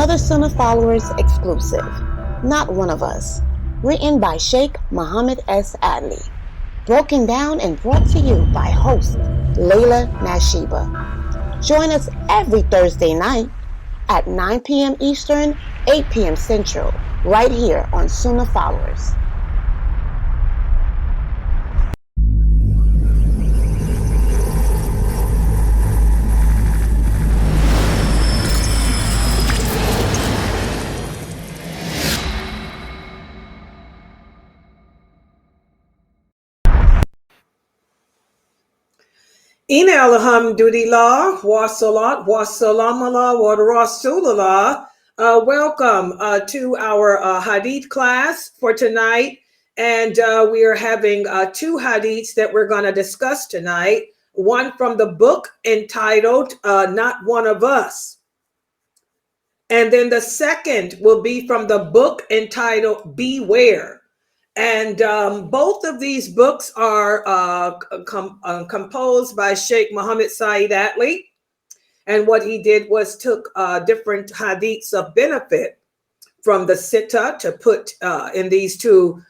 another Sunnahfollowers exclusive, Not One of Us, written by Sheikh Muhammad S. Adli, broken down and brought to you by host lailanasheeba. Join us every Thursday night at 9 p.m. Eastern, 8 p.m. Central, right here on Sunnahfollowers. Inna alhamdulillah, wa salat, wa salam ala wa rasulullah. Welcome to our hadith class for tonight. And we are having two hadiths that we're going to discuss tonight. One from the book entitled Not One of Us. And then the second will be from the book entitled Beware. And both of these books are composed by Sheikh Muhammad Saeed Adli. And what he did was took different hadiths of benefit from the Sitta to put in these two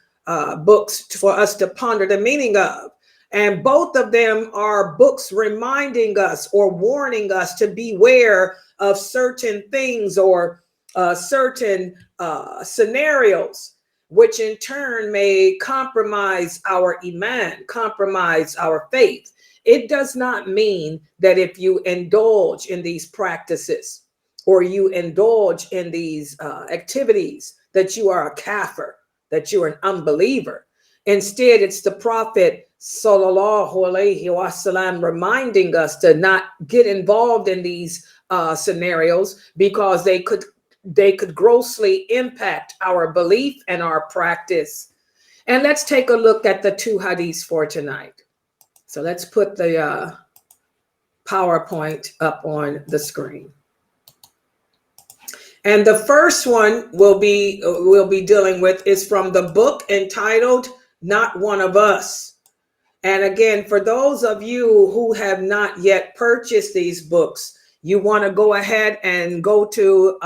books for us to ponder the meaning of. And both of them are books reminding us or warning us to beware of certain things or certain scenarios, which in turn may compromise our iman, compromise our faith. It does not mean that if you indulge in these practices or you indulge in these activities that you are a kafir, that you're an unbeliever. Instead, it's the Prophet sallallahu alaihi wasallam reminding us to not get involved in these scenarios because they could grossly impact our belief and our practice. And let's take a look at the two hadiths for tonight. So let's put the PowerPoint up on the screen. And the first one we'll be dealing with is from the book entitled Not One of Us. And again, for those of you who have not yet purchased these books, you want to go ahead and go to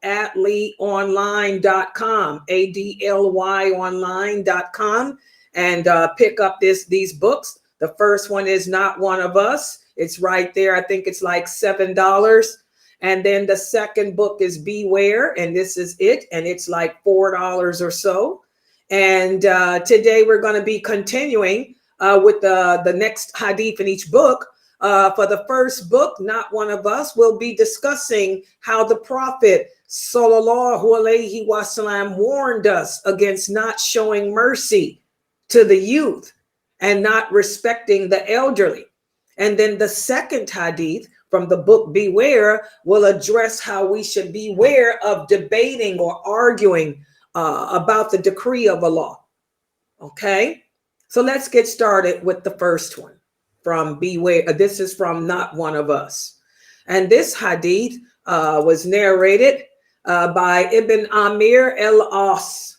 adlyonline.com, ADLY online.com, and pick up these books. The first one is Not One of Us. It's right there. I think it's like $7. And then the second book is Beware, and this is it, and it's like $4 or so. And today we're going to be continuing with the next hadith in each book. For the first book, Not One of Us, we'll be discussing how the Prophet sallallahu alaihi wasallam warned us against not showing mercy to the youth and not respecting the elderly. And then the second hadith from the book Beware will address how we should beware of debating or arguing about the decree of Allah. Okay, so let's get started with the first one from Beware. This is from Not One of Us. And this hadith was narrated by Ibn Amir al-As.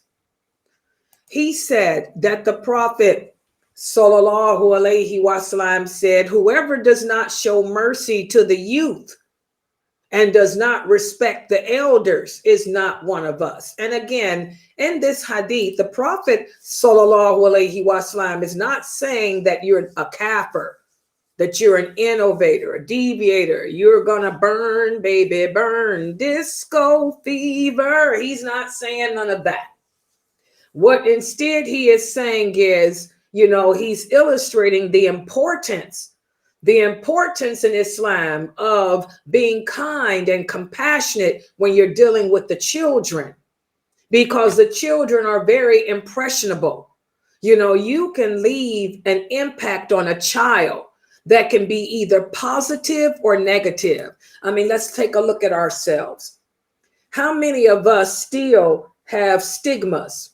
He said that the Prophet sallallahu alaihi wasallam said, whoever does not show mercy to the youth and does not respect the elders is not one of us. And again, in this hadith, the Prophet sallallahu alaihi wasallam is not saying that you're a kafir, that you're an innovator, a deviator. You're going to burn, baby, burn, disco fever. He's not saying none of that. What instead he is saying is, he's illustrating the importance in Islam of being kind and compassionate when you're dealing with the children, because the children are very impressionable. You can leave an impact on a child that can be either positive or negative. I mean, let's take a look at ourselves. How many of us still have stigmas?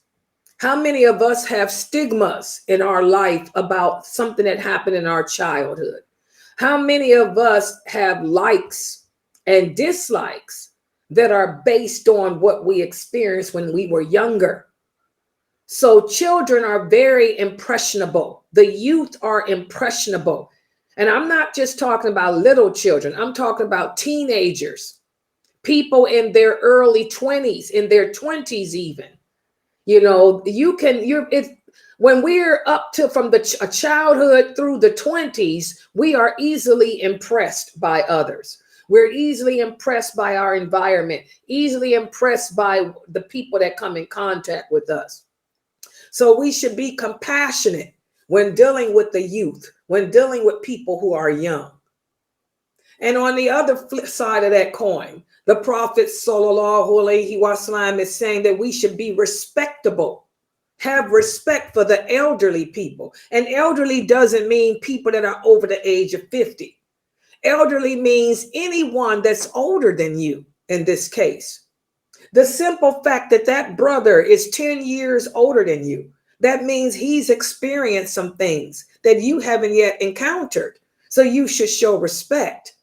How many of us have stigmas in our life about something that happened in our childhood? How many of us have likes and dislikes that are based on what we experienced when we were younger? So children are very impressionable. The youth are impressionable. And I'm not just talking about little children. I'm talking about teenagers, people in their early 20s, in their 20s even. You know, when we're up to from the childhood through the 20s, we are easily impressed by others. We're easily impressed by our environment, easily impressed by the people that come in contact with us. So we should be compassionate when dealing with the youth, when dealing with people who are young. And on the other flip side of that coin, the Prophet sallallahu alaihi wasallam is saying that we should be respectable, have respect for the elderly people. And elderly doesn't mean people that are over the age of 50. Elderly means anyone that's older than you in this case. The simple fact that that brother is 10 years older than you, that means he's experienced some things that you haven't yet encountered. So you should show respect.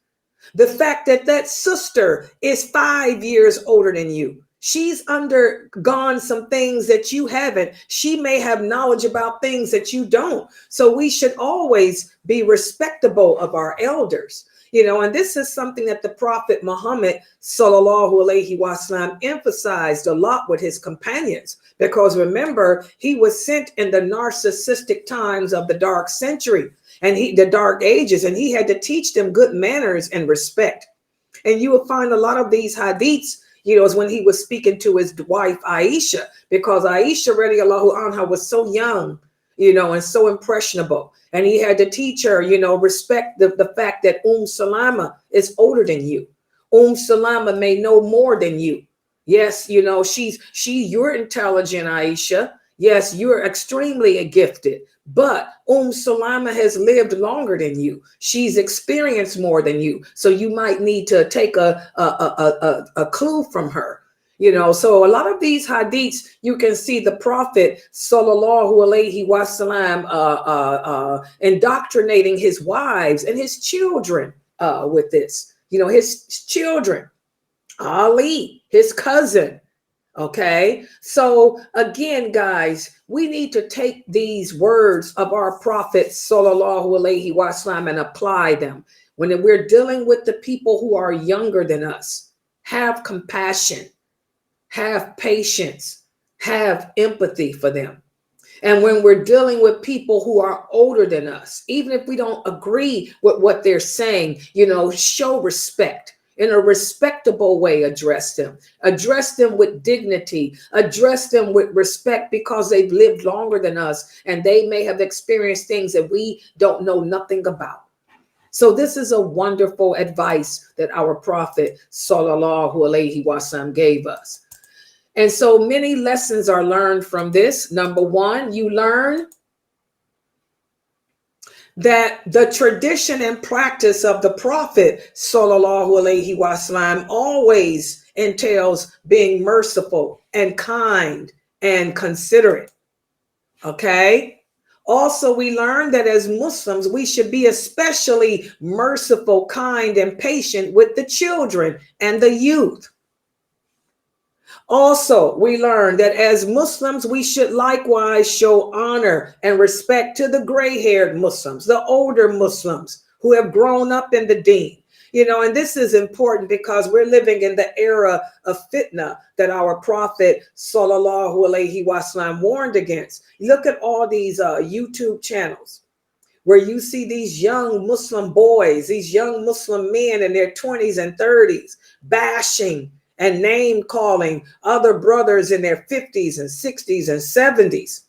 The fact that that sister is 5 years older than you, she's undergone some things that you haven't. She may have knowledge about things that you don't. So we should always be respectable of our elders. You know, and this is something that the Prophet Muhammad sallallahu alaihi wasallam emphasized a lot with his companions, because remember, he was sent in the narcissistic times of the dark century and the dark ages, and he had to teach them good manners and respect. And you will find a lot of these hadiths, you know, is when he was speaking to his wife Aisha, because Aisha radiallahu anha was so young, you know, and so impressionable. And he had to teach her, you know, respect the fact that Salama is older than you. Salama may know more than you. Yes, you know, you're intelligent, Aisha. Yes, you're extremely gifted. But Salama has lived longer than you. She's experienced more than you. So you might need to take a clue from her. You know, so a lot of these hadiths, you can see the Prophet sallallahu alaihi wasallam indoctrinating his wives and his children with this. You know, his children, Ali, his cousin. Okay, so again, guys, we need to take these words of our Prophet sallallahu alaihi wasallam and apply them when we're dealing with the people who are younger than us. Have compassion. Have patience, have empathy for them. And when we're dealing with people who are older than us, even if we don't agree with what they're saying, you know, show respect. In a respectable way, address them with dignity, address them with respect, because they've lived longer than us and they may have experienced things that we don't know nothing about. So this is a wonderful advice that our Prophet sallallahu alaihi wasallam gave us. And so many lessons are learned from this. Number one, you learn that the tradition and practice of the Prophet sallallahu alaihi wasallam always entails being merciful and kind and considerate. Okay. Also, we learn that as Muslims, we should be especially merciful, kind, and patient with the children and the youth. Also, we learn that as Muslims, we should likewise show honor and respect to the gray-haired Muslims, the older Muslims who have grown up in the deen. You know, and this is important because we're living in the era of fitna that our Prophet sallallahu alaihi wasallam warned against. Look at all these YouTube channels where you see these young Muslim boys, these young Muslim men in their 20s and 30s bashing and name calling other brothers in their 50s and 60s and 70s,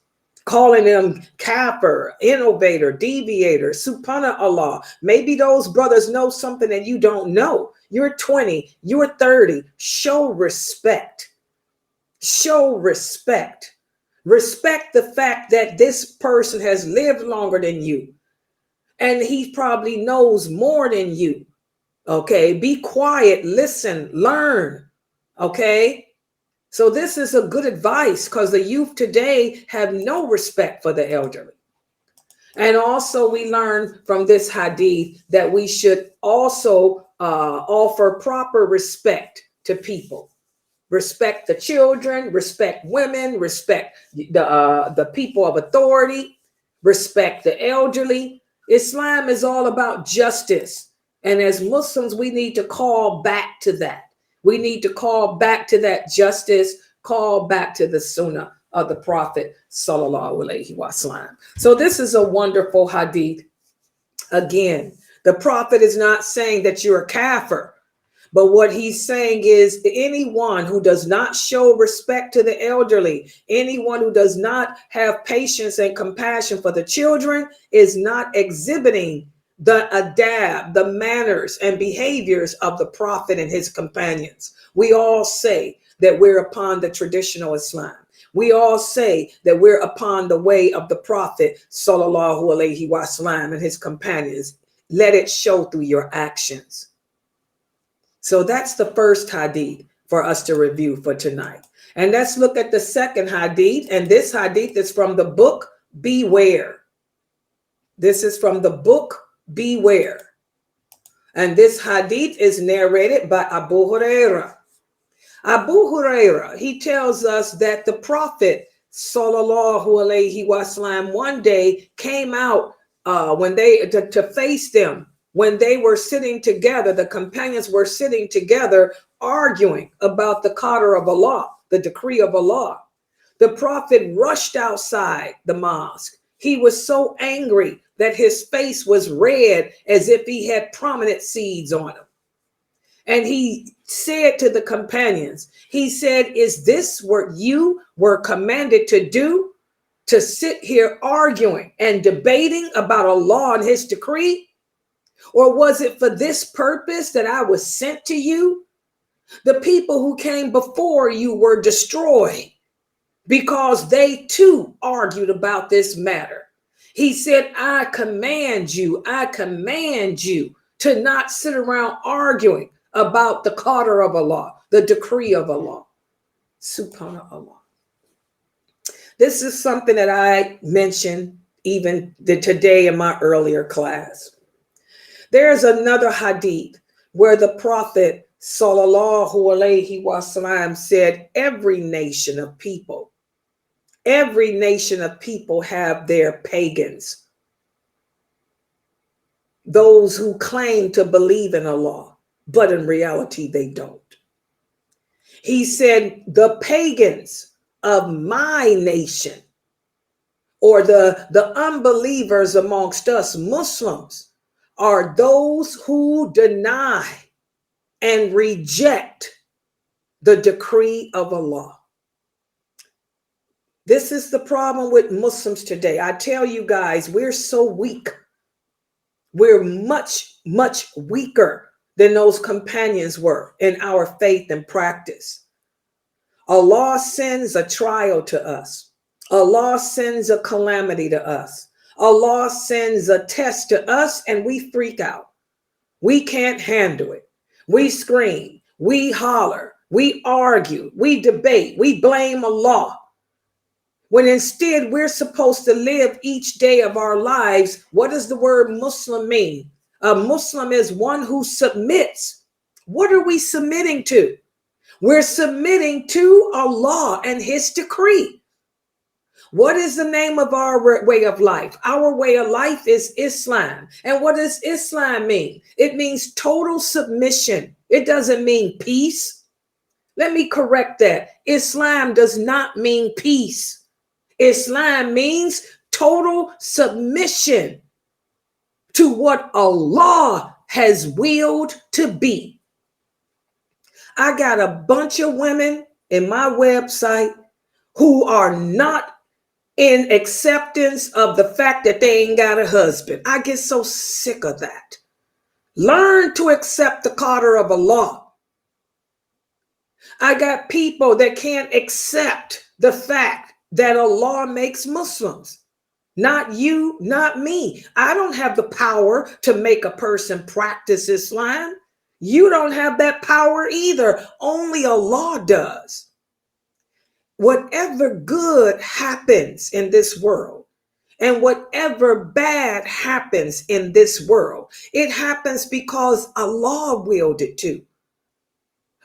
calling them kafir, innovator, deviator, subhanallah. Maybe those brothers know something that you don't know. You're 20, you're 30. Show respect. Show respect. Respect the fact that this person has lived longer than you, and he probably knows more than you. Okay, be quiet, listen, learn. Okay, so this is a good advice because the youth today have no respect for the elderly. And also we learn from this hadith that we should also offer proper respect to people. Respect the children, respect women, respect the people of authority, respect the elderly. Islam is all about justice. And as Muslims, we need to call back to that. We need to call back to that justice, call back to the sunnah of the Prophet sallallahu alaihi wasallam. So this is a wonderful hadith. Again, the Prophet is not saying that you're a kafir, but what he's saying is anyone who does not show respect to the elderly, anyone who does not have patience and compassion for the children is not exhibiting the adab, the manners and behaviors of the Prophet and his companions. We all say that we're upon the traditional Islam. We all say that we're upon the way of the Prophet sallallahu alaihi wasallam and his companions. Let it show through your actions. So that's the first hadith for us to review for tonight. And let's look at the second hadith. And this hadith is from the book Beware. This is from the book Beware. And this hadith is narrated by Abu Hurairah. Abu Hurairah, he tells us that the Prophet sallallahu alaihi wasallam one day came out to face them when they were sitting together. The companions were sitting together arguing about the qadr of Allah, the decree of Allah. The Prophet rushed outside the mosque. He was so angry that his face was red as if he had prominent seeds on him. And he said to the companions, he said, is this what you were commanded to do? To sit here arguing and debating about Allah and his decree? Or was it for this purpose that I was sent to you? The people who came before you were destroyed because they too argued about this matter. He said, I command you to not sit around arguing about the qadr of Allah, the decree of Allah. Subhanallah. This is something that I mentioned even today in my earlier class. There's another hadith where the Prophet sallallahu alaihi wasallam said, every nation of people have their pagans, those who claim to believe in Allah, but in reality they don't. He said, the pagans of my nation, or the unbelievers amongst us Muslims, are those who deny and reject the decree of Allah. This is the problem with Muslims today. I tell you guys, we're so weak. We're much, much weaker than those companions were in our faith and practice. Allah sends a trial to us. Allah sends a calamity to us. Allah sends a test to us and we freak out. We can't handle it. We scream, we holler, we argue, we debate, we blame Allah. When instead we're supposed to live each day of our lives. What does the word Muslim mean? A Muslim is one who submits. What are we submitting to? We're submitting to Allah and his decree. What is the name of our way of life? Our way of life is Islam. And what does Islam mean? It means total submission. It doesn't mean peace. Let me correct that. Islam does not mean peace. Islam means total submission to what Allah has willed to be. I got a bunch of women in my website who are not in acceptance of the fact that they ain't got a husband. I get so sick of that. Learn to accept the qadr of Allah. I got people that can't accept the fact that Allah makes Muslims. Not you, not me. I don't have the power to make a person practice Islam. You don't have that power either. Only Allah does. Whatever good happens in this world and whatever bad happens in this world, it happens because Allah willed it to.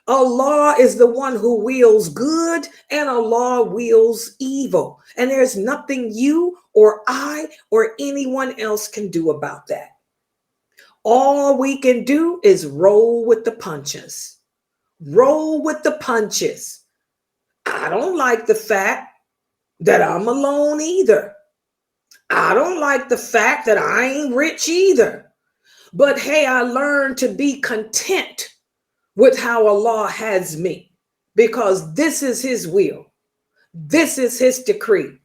Allah is the one who wills good and Allah wills evil. And there's nothing you or I or anyone else can do about that. All we can do is roll with the punches. Roll with the punches. I don't like the fact that I'm alone either. I don't like the fact that I ain't rich either. But hey, I learned to be content with how Allah has me, because this is his will. This is his decree.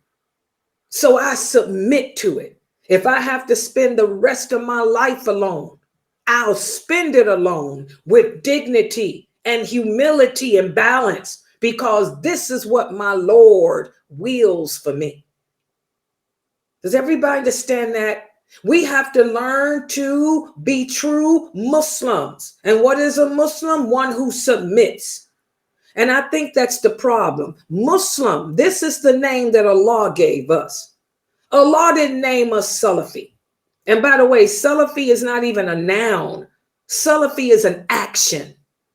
So I submit to it. If I have to spend the rest of my life alone, I'll spend it alone with dignity and humility and balance, because this is what my Lord wills for me. Does everybody understand that? We have to learn to be true Muslims. And what is a Muslim? One who submits. And I think that's the problem. Muslim, this is the name that Allah gave us. Allah didn't name us Salafi. And by the way, Salafi is not even a noun. Salafi is an action.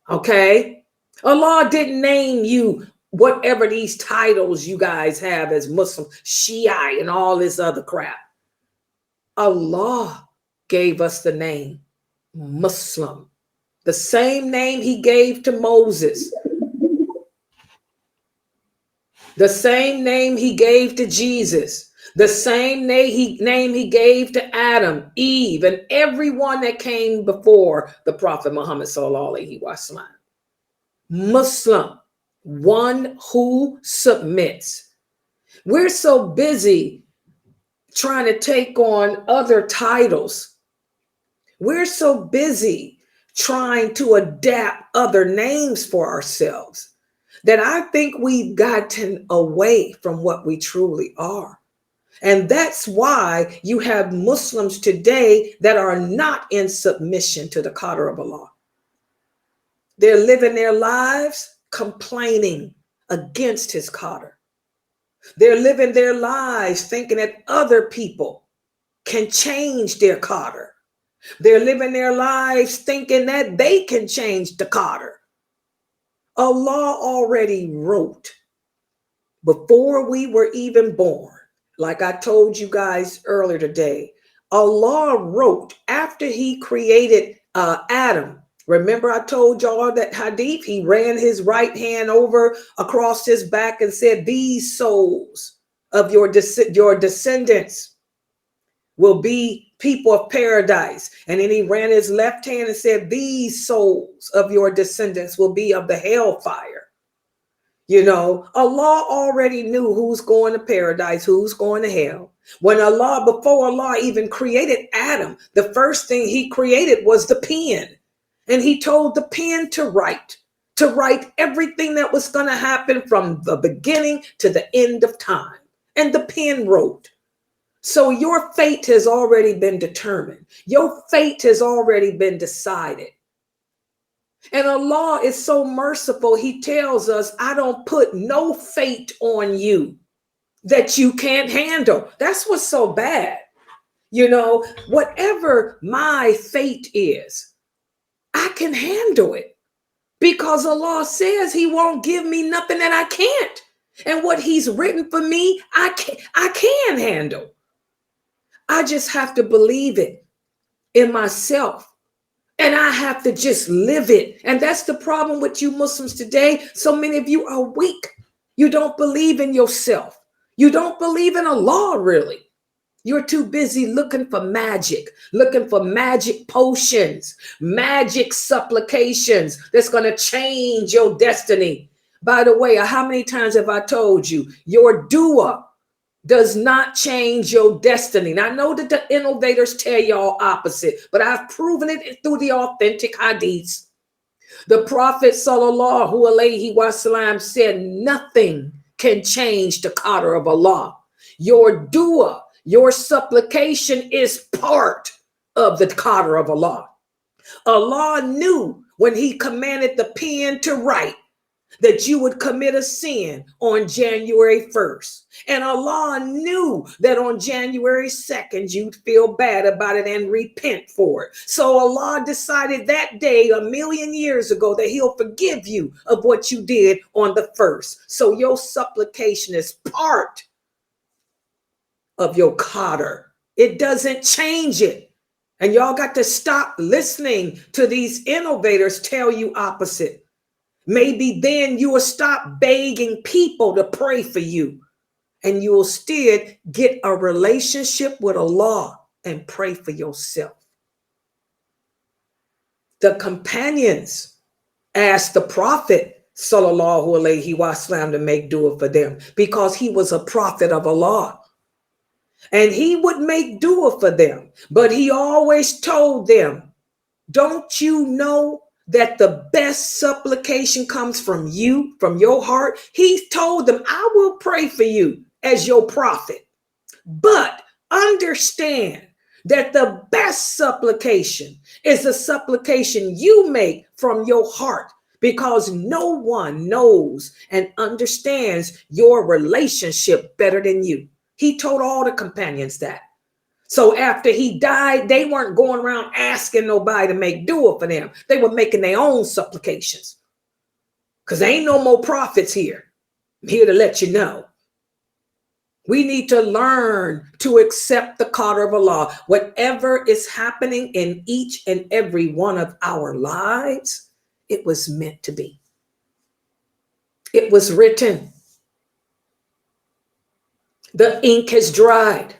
Okay? Allah didn't name you whatever these titles you guys have as Muslim, Shia, and all this other crap. Allah gave us the name Muslim, the same name he gave to Moses, the same name he gave to Jesus, the same name he gave to Adam, Eve, and everyone that came before the Prophet Muhammad sallallahu alaihi wasallam. Muslim, one who submits. We're so busy trying to take on other titles. We're so busy trying to adapt other names for ourselves that I think we've gotten away from what we truly are. And that's why you have Muslims today that are not in submission to the qadr of Allah. They're living their lives complaining against his qadr. They're living their lives thinking that other people can change their qadr. They're living their lives thinking that they can change the qadr. Allah already wrote before we were even born. Like I told you guys earlier today, Allah wrote after he created Adam. Remember I told y'all that hadith, he ran his right hand over across his back and said, these souls of your descendants will be people of paradise. And then he ran his left hand and said, these souls of your descendants will be of the hellfire. You know, Allah already knew who's going to paradise, who's going to hell. Before Allah even created Adam, the first thing he created was the pen. And he told the pen to write everything that was going to happen from the beginning to the end of time. And the pen wrote. So your fate has already been determined. Your fate has already been decided. And Allah is so merciful. He tells us, I don't put no fate on you that you can't handle. That's what's so bad. You know, whatever my fate is, I can handle it, because Allah says he won't give me nothing that I can't. And what he's written for me, I can handle. I just have to believe it in myself. And I have to just live it. And that's the problem with you Muslims today. So many of you are weak. You don't believe in yourself. You don't believe in Allah, really. You're too busy looking for magic potions, magic supplications that's going to change your destiny. By the way, how many times have I told you your dua does not change your destiny? Now, I know that the innovators tell y'all opposite, but I've proven it through the authentic hadiths. The Prophet sallallahu alaihi wasallam said nothing can change the qadr of Allah. Your dua, your supplication is part of the qadr of Allah. Allah knew when he commanded the pen to write that you would commit a sin on January 1st. And Allah knew that on January 2nd, you'd feel bad about it and repent for it. So Allah decided that day, 1,000,000 years ago, that he'll forgive you of what you did on the 1st. So your supplication is part of your qadr. It doesn't change it. And y'all got to stop listening to these innovators tell you opposite. Maybe then you will stop begging people to pray for you, and you will still get a relationship with Allah and pray for yourself. The companions asked the Prophet sallallahu alaihi wasallam to make dua for them because he was a prophet of Allah. And he would make dua for them, but he always told them, don't you know that the best supplication comes from you, from your heart? He told them, I will pray for you as your prophet, but understand that the best supplication is the supplication you make from your heart, because no one knows and understands your relationship better than you. He told all the companions that. So after he died, they weren't going around asking nobody to make dua for them. They were making their own supplications, because there ain't no more prophets here. I'm here to let you know. We need to learn to accept the qadr of Allah. Whatever is happening in each and every one of our lives, it was meant to be. It was written. The ink has dried.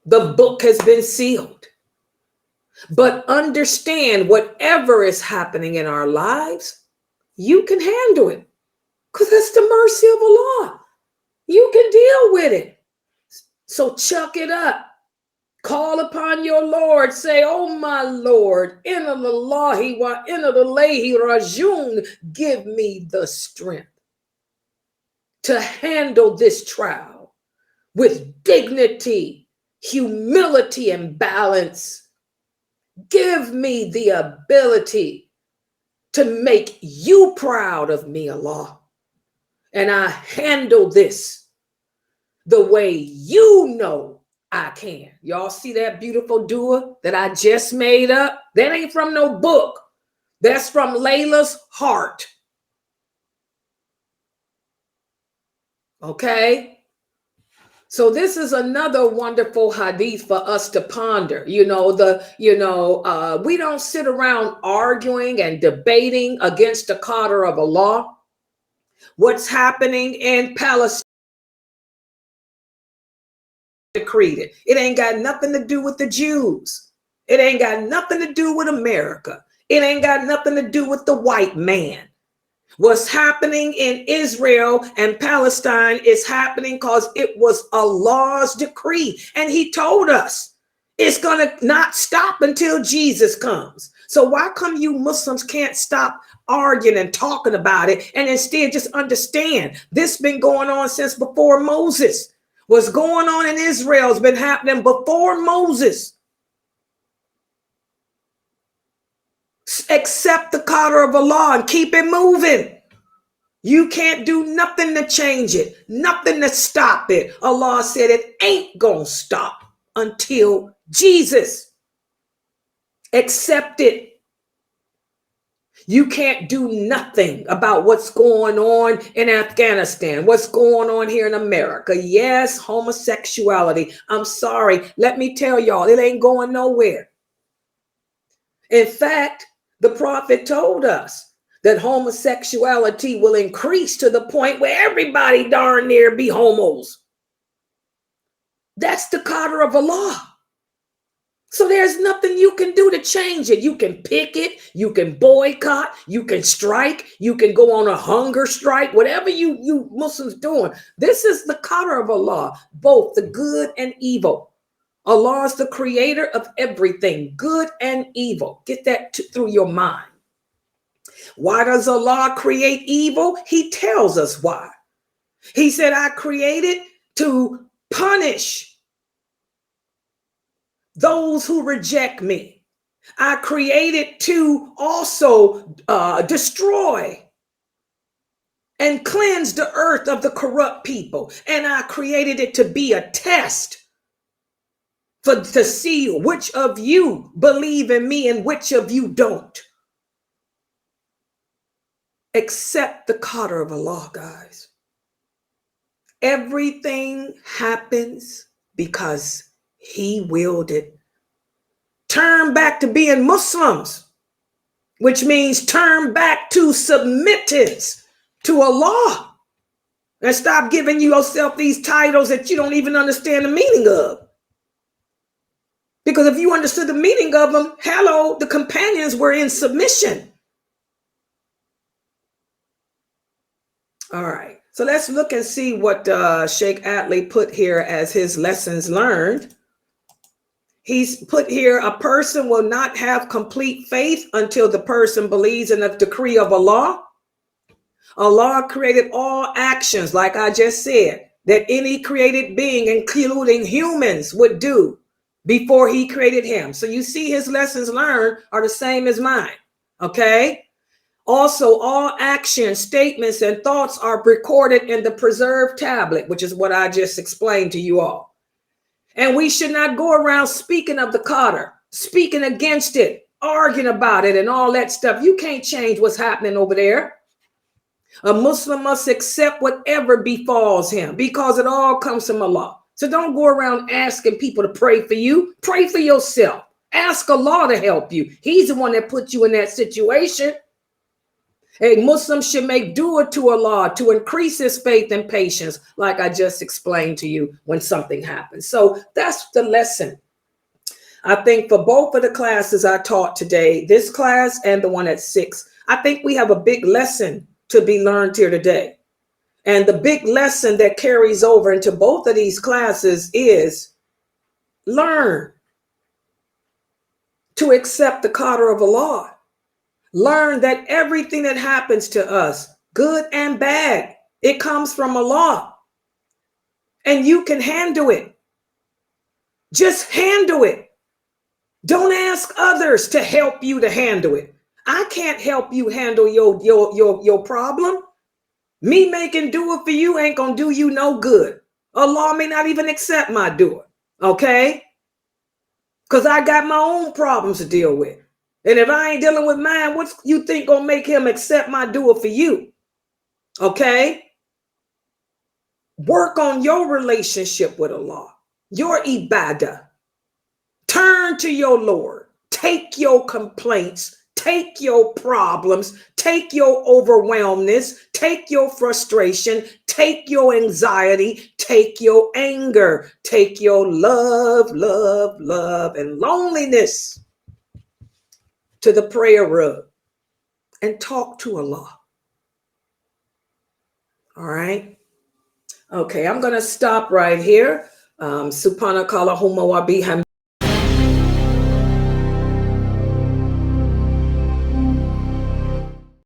The book has been sealed. But understand, whatever is happening in our lives, you can handle it, because that's the mercy of Allah. You can deal with it. So chuck it up. Call upon your Lord. Say, oh my Lord, inna lillahi wa inna ilayhi rajiun. Give me the strength to handle this trial with dignity, humility, and balance. Give me the ability to make you proud of me, Allah. And I handle this the way you know I can. Y'all see that beautiful dua that I just made up? That ain't from no book. That's from Layla's heart. Okay? So this is another wonderful hadith for us to ponder. We don't sit around arguing and debating against the qadr of Allah. What's happening in Palestine? Decreed it. It ain't got nothing to do with the Jews. It ain't got nothing to do with America. It ain't got nothing to do with the white man. What's happening in Israel and Palestine is happening because it was Allah's decree. And he told us it's going to not stop until Jesus comes. So why come you Muslims can't stop arguing and talking about it, and instead just understand this been going on since before Moses? What's going on in Israel has been happening before Moses. Accept the qadr of Allah and keep it moving. You can't do nothing to change it, nothing to stop it. Allah said it ain't gonna stop until Jesus. Accept it. You can't do nothing about what's going on in Afghanistan, what's going on here in America. Yes, homosexuality. I'm sorry. Let me tell y'all, it ain't going nowhere. In fact, the Prophet told us that homosexuality will increase to the point where everybody darn near be homos. That's the qadr of Allah. So there's nothing you can do to change it. You can picket, you can boycott, you can strike, you can go on a hunger strike, whatever you Muslims doing. This is the qadr of Allah, both the good and evil. Allah is the creator of everything, good and evil. Get that through your mind. Why does Allah create evil? He tells us why. He said, I created to punish those who reject me. I created to also destroy and cleanse the earth of the corrupt people. And I created it to be a test to see which of you believe in me and which of you don't. Accept the qadr of Allah, guys. Everything happens because He willed it. Turn back to being Muslims. which means turn back to submittance to Allah and stop giving yourself these titles that you don't even understand the meaning of. Because if you understood the meaning of them, hello, the companions were in submission. All right, so let's look and see what Sheikh Atlee put here as his lessons learned. He's put here, a person will not have complete faith until the person believes in the decree of Allah. Allah created all actions, like I just said, that any created being, including humans, would do before he created him. So you see his lessons learned are the same as mine, okay? Also, all actions, statements, and thoughts are recorded in the preserved tablet, which is what I just explained to you all. And we should not go around speaking of the Qadr, speaking against it, arguing about it and all that stuff. You can't change what's happening over there. A Muslim must accept whatever befalls him because it all comes from Allah. So don't go around asking people to pray for you. Pray for yourself. Ask Allah to help you. He's the one that put you in that situation. A Muslim should make dua to Allah to increase his faith and patience, like I just explained to you when something happens. So that's the lesson. I think for both of the classes I taught today, this class and the one at 6, I think we have a big lesson to be learned here today. And the big lesson that carries over into both of these classes is learn to accept the qadr of Allah. Learn that everything that happens to us, good and bad, it comes from Allah. And you can handle it. Just handle it. Don't ask others to help you to handle it. I can't help you handle your problem. Me making dua for you ain't gonna do you no good. Allah may not even accept my dua, okay? Because I got my own problems to deal with. And if I ain't dealing with mine, what you think gonna make him accept my dua for you? Okay? Work on your relationship with Allah, your ibadah. Turn to your Lord. Take your complaints, take your problems, take your overwhelmness, take your frustration, take your anxiety, take your anger, take your love, and loneliness to the prayer rug and talk to Allah. All right. Okay, I'm going to stop right here. Subhanakallahumma wa bihamdika.